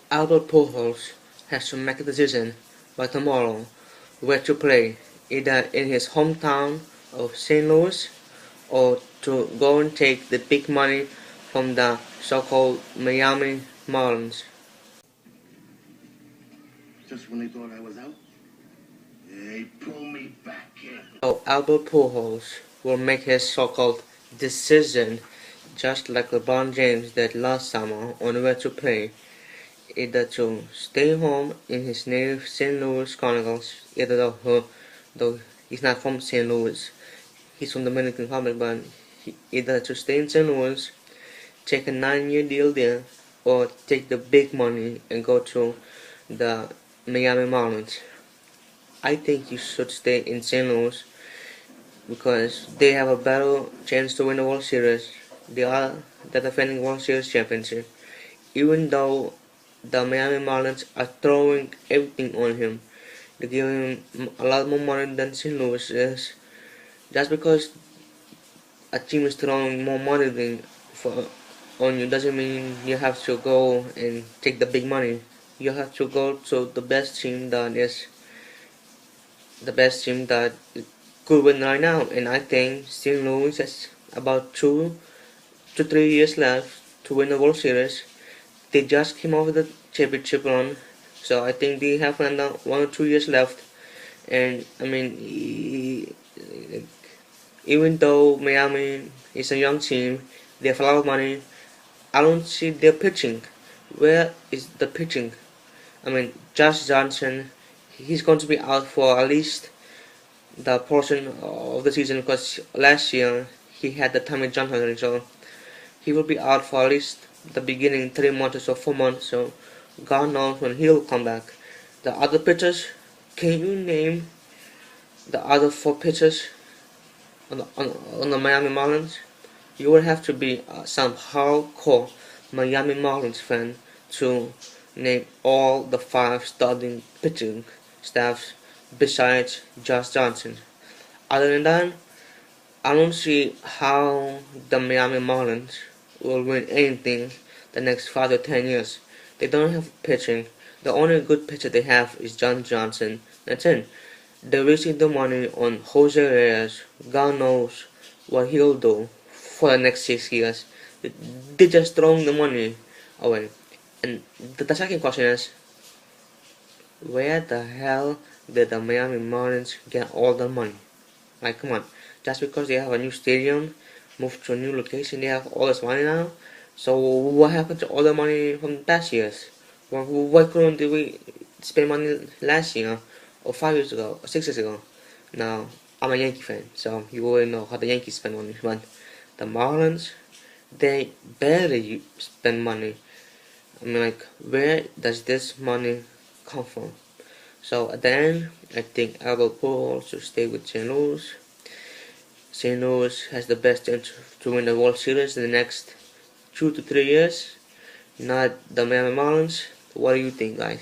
Albert Pujols has to make a decision by tomorrow where to play, either in his hometown of St. Louis or to go and take the big money from the so-called Miami Marlins. Just when they thought I was out, they pull me back in. So Albert Pujols will make his so-called decision just like LeBron James did last summer on where to play, either to stay home in his native St. Louis Chronicles, though he's not from St. Louis, he's from the Dominican Republic, but either to stay in St. Louis, take a 9-year deal there, or take the big money and go to the Miami Marlins. I think you should stay in St. Louis because they have a better chance to win the World Series. They are the defending World Series championship. Even though the Miami Marlins are throwing everything on him, they give him a lot more money than St. Louis is. Just because a team is throwing more money on you doesn't mean you have to go and take the big money. You have to go to the best team that could win right now, and I think St. Louis has about 2 to 3 years left to win the World Series. They just came off the championship run, so I think they have another 1 or 2 years left. And I mean, even though Miami is a young team, they have a lot of money. I don't see their pitching. Where is the pitching? I mean, Josh Johnson, he's going to be out for at least the portion of the season because last year he had the Tommy John surgery, so he will be out for at least the beginning 3 months or 4 months. So God knows when he'll come back. The other pitchers, can you name the other 4 pitchers on the Miami Marlins? You would have to be some hardcore Miami Marlins fan to name all the 5 starting pitching staffs besides Josh Johnson. Other than that, I don't see how the Miami Marlins will win anything the next 5 to 10 years. They don't have pitching. The only good pitcher they have is John Johnson. That's it. They're wasting the money on Jose Reyes. God knows what he'll do for the next 6 years. They're just throwing the money away. And the second question is, where the hell did the Miami Marlins get all the money? Like, come on. Just because they have a new stadium, moved to a new location, they have all this money now? So what happened to all the money from past years? Why couldn't we spend money last year, or 5 years ago, or 6 years ago? Now, I'm a Yankee fan, so you already know how the Yankees spend money. But the Marlins, they barely spend money. I mean, like, where does this money come from? So at the end, I think Albert Pujols should stay with St. Louis. St. Louis has the best chance to win the World Series in the next 2 to 3 years, not the Miami Marlins. What do you think, guys?